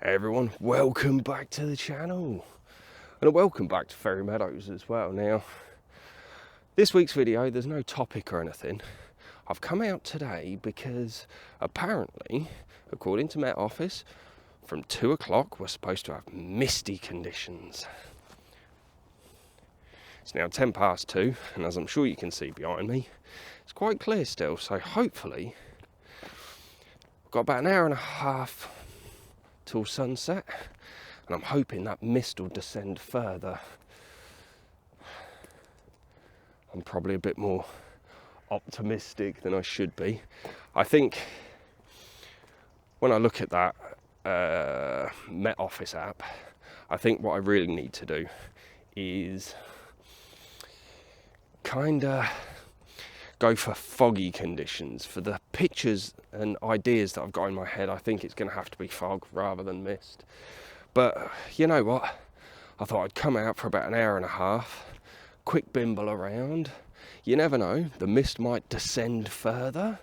Hey everyone, welcome back to the channel and a welcome back to Ferry Meadows as well. Now, this week's video, there's no topic or anything. I've come out today because apparently, according to Met Office, from 2 o'clock we're supposed to have misty conditions. It's now 10 past 2 and as I'm sure you can see behind me, it's quite clear still, so hopefully I've got about an hour and a half till sunset, and I'm hoping that mist will descend further. I'm probably a bit more optimistic than I should be. I think when I look at that Met Office app, I think what I really need to do is kind of go for foggy conditions. For the pictures and ideas that I've got in my head, I think it's going to have to be fog rather than mist. But you know what? I thought I'd come out for about an hour and a half, quick bimble around. You never know, the mist might descend further.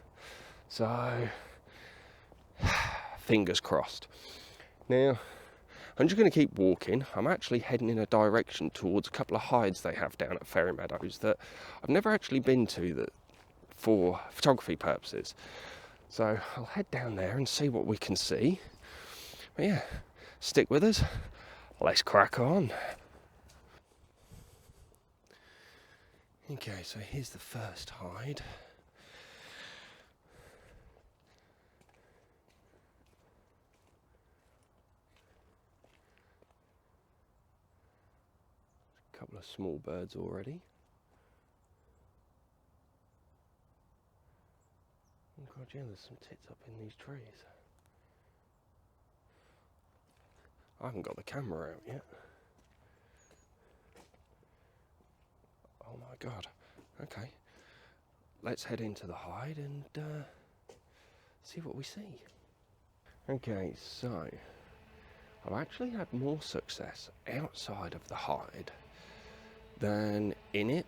So, fingers crossed. Now, I'm just going to keep walking. I'm actually heading in a direction towards a couple of hides they have down at Ferry Meadows that I've never actually been to that for photography purposes. So I'll head down there and see what we can see. But yeah, stick with us. Let's crack on. Okay, so here's the first hide. A couple of small birds already. Oh god, yeah, there's some tits up in these trees. I haven't got the camera out yet. Oh my god. Okay. Let's head into the hide and see what we see. Okay, so I've actually had more success outside of the hide than in it.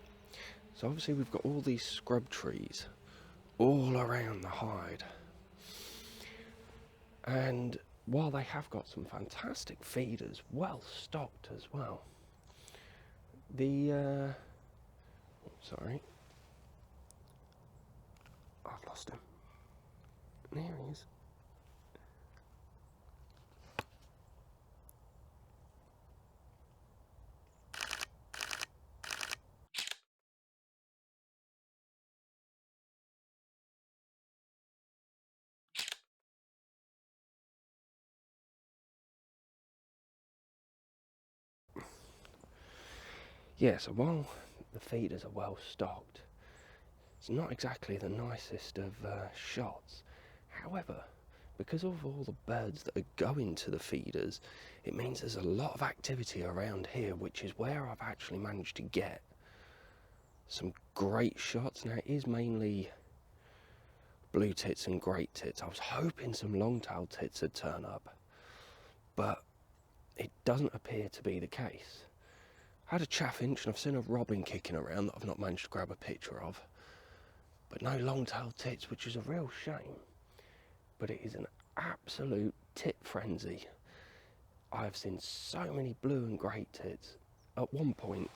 So obviously we've got all these scrub trees all around the hide. And while they have got some fantastic feeders, well stocked as well, sorry, I've lost him. There he is. Yeah, so while the feeders are well stocked, it's not exactly the nicest of shots. However, because of all the birds that are going to the feeders, it means there's a lot of activity around here, which is where I've actually managed to get some great shots. Now, it is mainly blue tits and great tits. I was hoping some long-tailed tits would turn up, but it doesn't appear to be the case. I had a chaffinch and I've seen a robin kicking around that I've not managed to grab a picture of, but no long-tailed tits, which is a real shame. But it is an absolute tit frenzy. I've seen so many blue and great tits. At one point,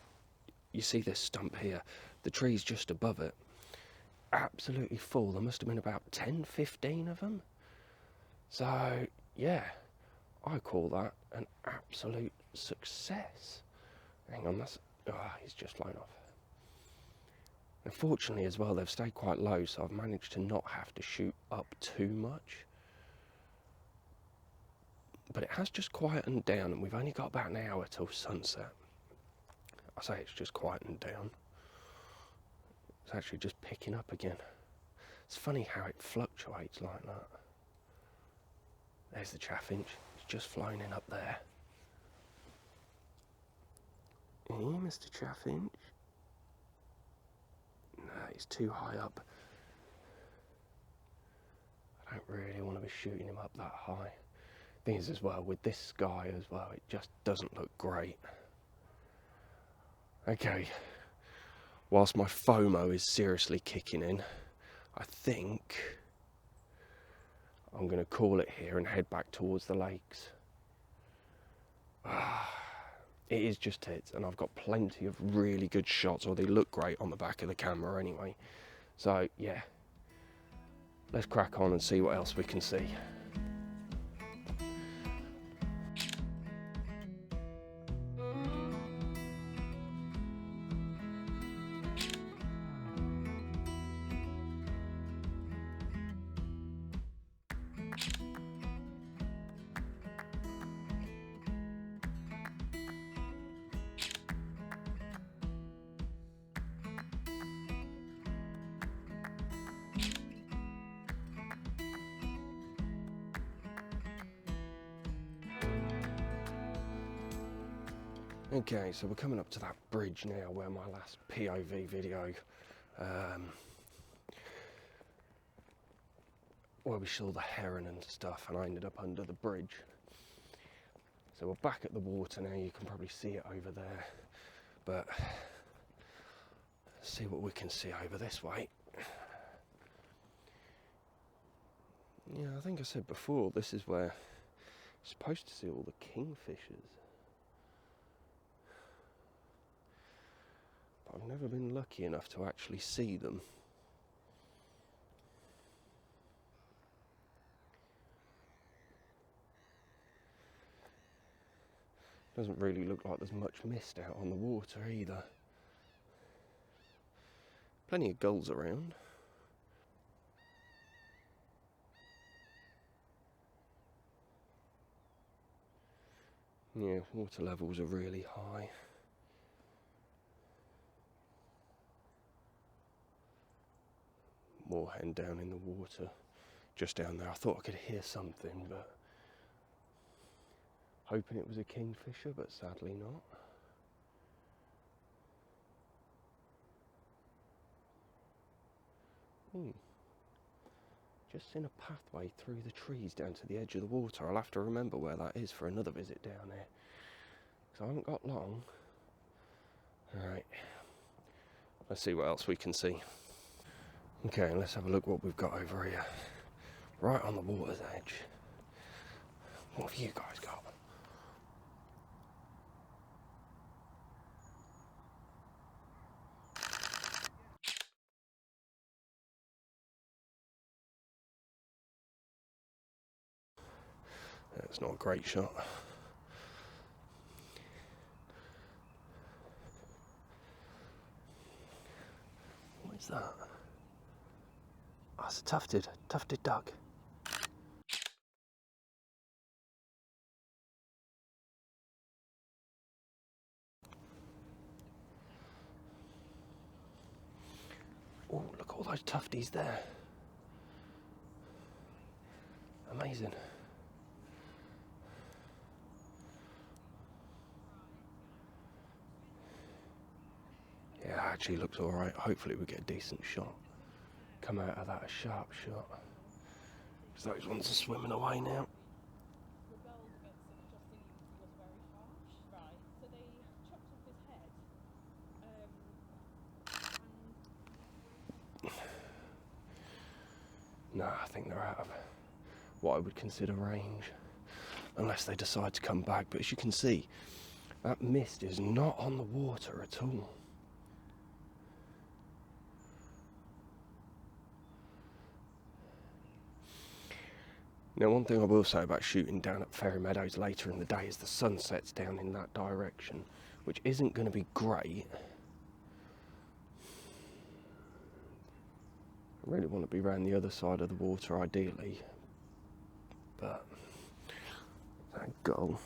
you see this stump here, the tree's just above it, absolutely full. There must have been about 10-15 of them. So yeah, I call that an absolute success. Hang on, he's just flown off. Unfortunately as well, they've stayed quite low, so I've managed to not have to shoot up too much. But it has just quietened down, and we've only got about an hour till sunset. I say it's just quietened down. It's actually just picking up again. It's funny how it fluctuates like that. There's the chaffinch. It's just flown in up there. Hey, Mr. Chaffinch. No, he's too high up. I don't really want to be shooting him up that high. Thing is as well, with this sky as well, it just doesn't look great. Okay, whilst my FOMO is seriously kicking in, I think I'm going to call it here and head back towards the lakes. It is just tits, and I've got plenty of really good shots, or they look great on the back of the camera anyway. So yeah, let's crack on and see what else we can see. Okay, so we're coming up to that bridge now where my last POV video, where we saw the heron and stuff, and I ended up under the bridge. So we're back at the water now, you can probably see it over there, but let's see what we can see over this way. Yeah, I think I said before, this is where you're supposed to see all the kingfishers. I've never been lucky enough to actually see them. Doesn't really look like there's much mist out on the water either. Plenty of gulls around. Yeah, water levels are really high. Moorhen down in the water, just down there. I thought I could hear something, but hoping it was a kingfisher, but sadly not. Just seen a pathway through the trees down to the edge of the water. I'll have to remember where that is for another visit down there, because I haven't got long. Alright, let's see what else we can see. Okay, let's have a look what we've got over here. Right on the water's edge. What have you guys got? That's not a great shot. What is that? Oh, it's a tufted duck. Oh, look at all those tufties there. Amazing. Yeah, actually looks alright. Hopefully we get a decent shot. Come out of that a sharp shot. Because those ones are swimming away now. No, I think they're out of what I would consider range. Unless they decide to come back. But as you can see, that mist is not on the water at all. Now, one thing I will say about shooting down at Ferry Meadows later in the day is the sun sets down in that direction, which isn't going to be great. I really want to be around the other side of the water ideally, but that gull.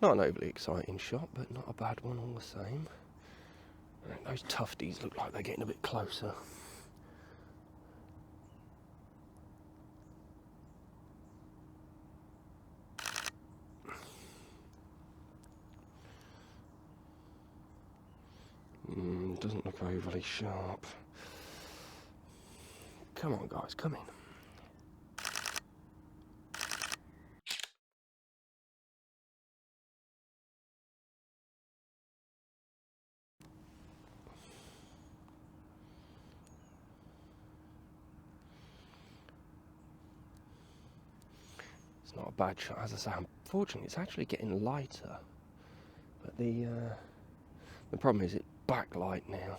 Not an overly exciting shot, but not a bad one all the same. Those tufties look like they're getting a bit closer. Doesn't look overly sharp. Come on, guys, come in. It's not a bad shot, as I say. Unfortunately, it's actually getting lighter. But the problem is it's backlight now.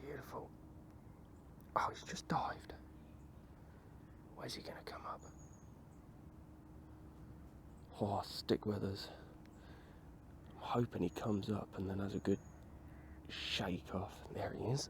Beautiful. Oh, he's just dived. Where's he going to come up? Oh, stick with us. I'm hoping he comes up and then has a good shake off. There he is.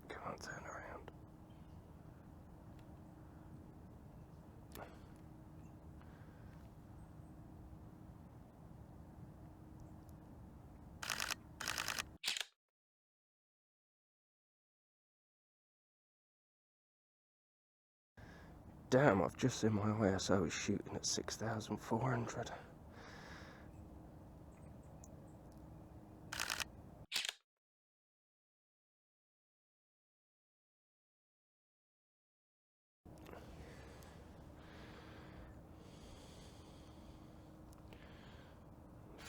Come on, turn around. Damn, I've just seen my ISO is shooting at 6,400.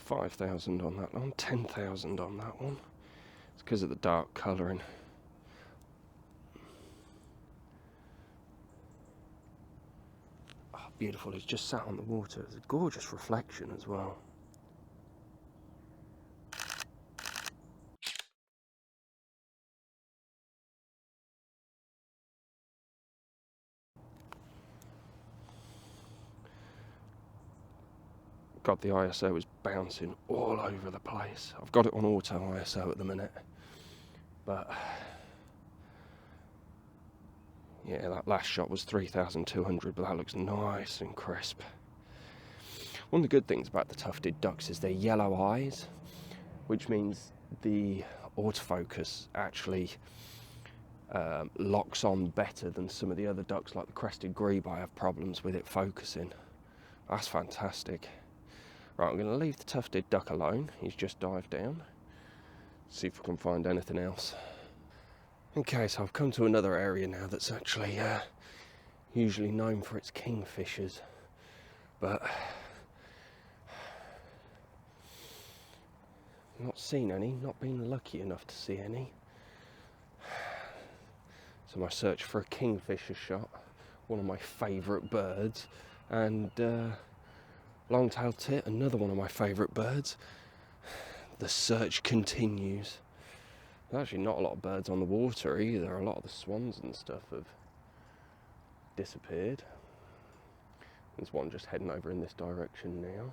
$5,000 on that one, 10,000 on that one. It's because of the dark colouring. Oh, beautiful, he's just sat on the water. It's a gorgeous reflection as well. God, the ISO is bouncing all over the place. I've got it on auto ISO at the minute. But yeah, that last shot was 3,200, but that looks nice and crisp. One of the good things about the tufted ducks is their yellow eyes, which means the autofocus actually locks on better than some of the other ducks, like the crested grebe. I have problems with it focusing. That's fantastic. Right, I'm going to leave the tufted duck alone. He's just dived down. See if we can find anything else. Okay, so I've come to another area now that's actually usually known for its kingfishers, but not seen any, not been lucky enough to see any. So my search for a kingfisher shot, one of my favourite birds, and long-tailed tit, another one of my favourite birds. The search continues. There's actually not a lot of birds on the water either. A lot of the swans and stuff have disappeared. There's one just heading over in this direction now.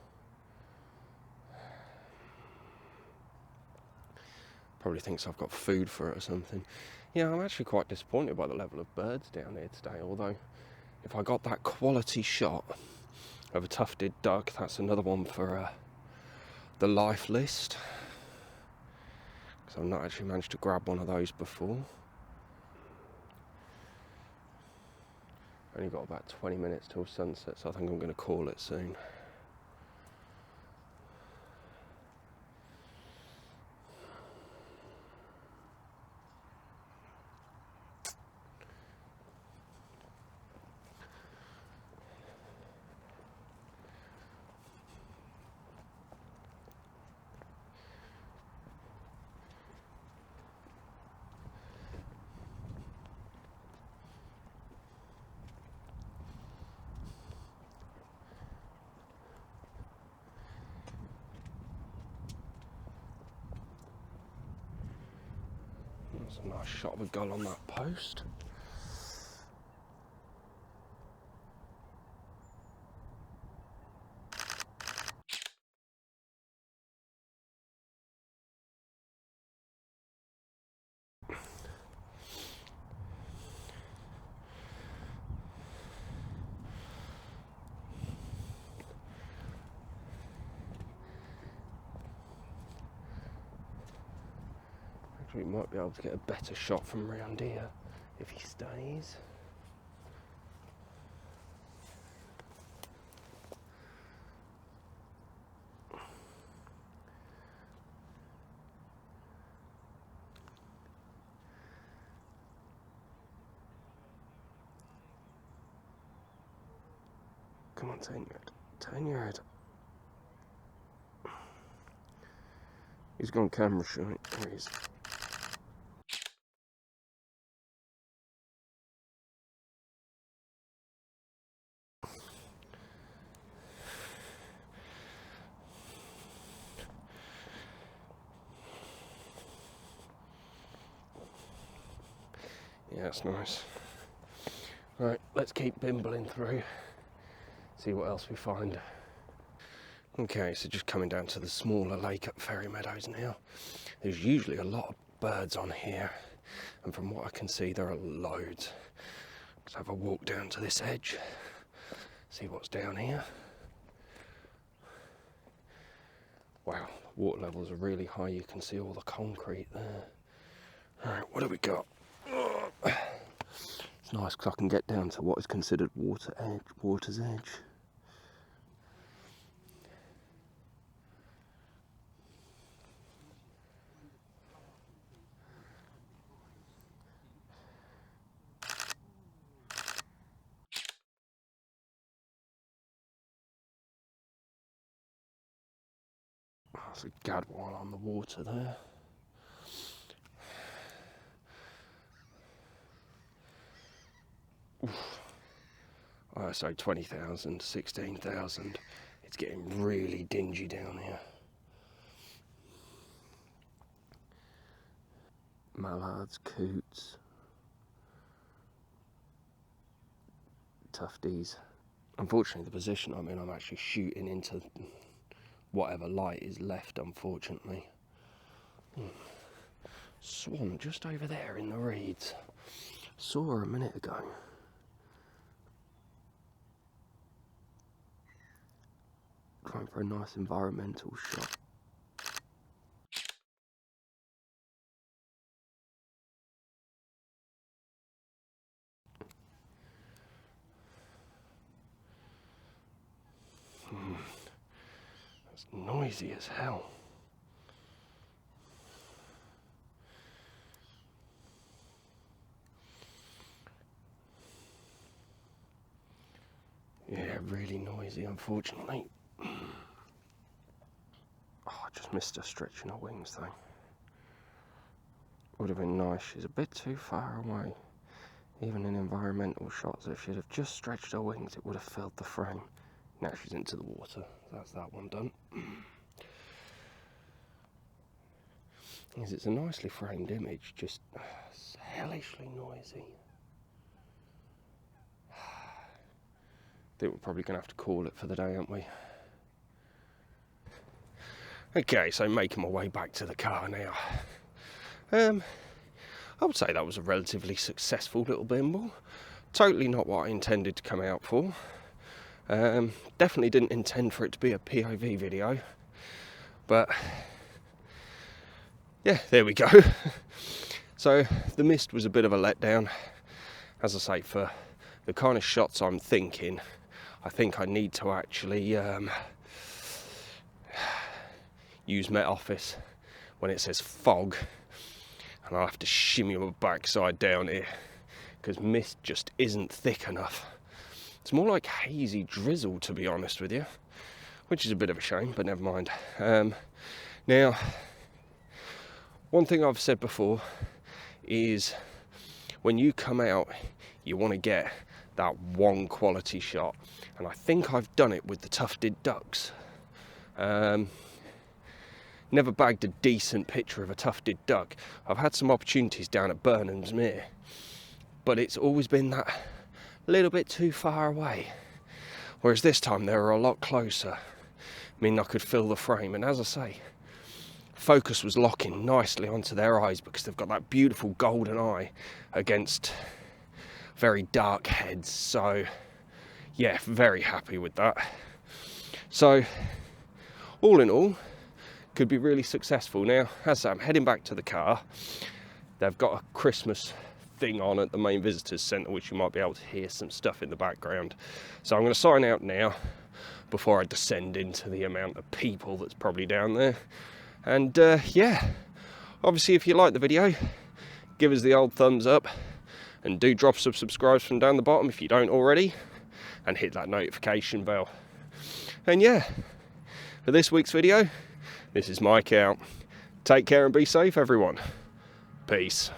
Probably thinks I've got food for it or something. Yeah, I'm actually quite disappointed by the level of birds down here today, although if I got that quality shot of a tufted duck, that's another one for the life list, because I've not actually managed to grab one of those before. Only got about 20 minutes till sunset, so I think I'm going to call it soon. That's a nice shot of a gull on that post. we might be able to get a better shot from round here if he stays. Come on, turn your head. Turn your head. He's gone camera shy. There he is. Yeah, that's nice. Right, let's keep bimbling through. See what else we find. Okay, so just coming down to the smaller lake at Ferry Meadows now. There's usually a lot of birds on here, and from what I can see there are loads. Let's have a walk down to this edge, see what's down here. Wow, water levels are really high, you can see all the concrete there. Alright, what do we got? It's nice because I can get down to what is considered water's edge. There's a gadwall on the water there. Oof. Oh, so 20,000, 16,000. It's getting really dingy down here. Mallards, coots, tufties. Unfortunately, the position I'm in, I'm actually shooting into whatever light is left, unfortunately. Swan just over there in the reeds. Saw her a minute ago. Trying for a nice environmental shot. It's noisy as hell. Yeah, really noisy, unfortunately. Oh, I just missed her stretching her wings though. Would have been nice. She's a bit too far away. Even in environmental shots, if she'd have just stretched her wings, it would have filled the frame. Now she's into the water. That's that one done. It's a nicely framed image, just hellishly noisy. I think we're probably going to have to call it for the day, aren't we? Okay, so making my way back to the car now. I would say that was a relatively successful little bimble. Totally not what I intended to come out for. Definitely didn't intend for it to be a POV video. But yeah, there we go. So the mist was a bit of a letdown. As I say, for the kind of shots I'm thinking, I think I need to actually use Met Office when it says fog, and I'll have to shimmy my backside down here because mist just isn't thick enough. It's more like hazy drizzle, to be honest with you, which is a bit of a shame, but never mind. Now, one thing I've said before is when you come out, you want to get that one quality shot, and I think I've done it with the tufted ducks. Never bagged a decent picture of a tufted duck. I've had some opportunities down at Burnham's Mere, but it's always been that little bit too far away. Whereas this time they were a lot closer. I mean, I could fill the frame, and as I say, focus was locking nicely onto their eyes because they've got that beautiful golden eye against very dark heads. So yeah, very happy with that. So all in all, could be really successful. Now, as I say, I'm heading back to the car. They've got a Christmas thing on at the main visitors centre, which you might be able to hear some stuff in the background. So I'm going to sign out now before I descend into the amount of people that's probably down there. And yeah, obviously if you like the video, give us the old thumbs up, and do drop some subscribes from down the bottom if you don't already, and hit that notification bell. And yeah, for this week's video, this is Mike out. Take care and be safe, everyone. Peace.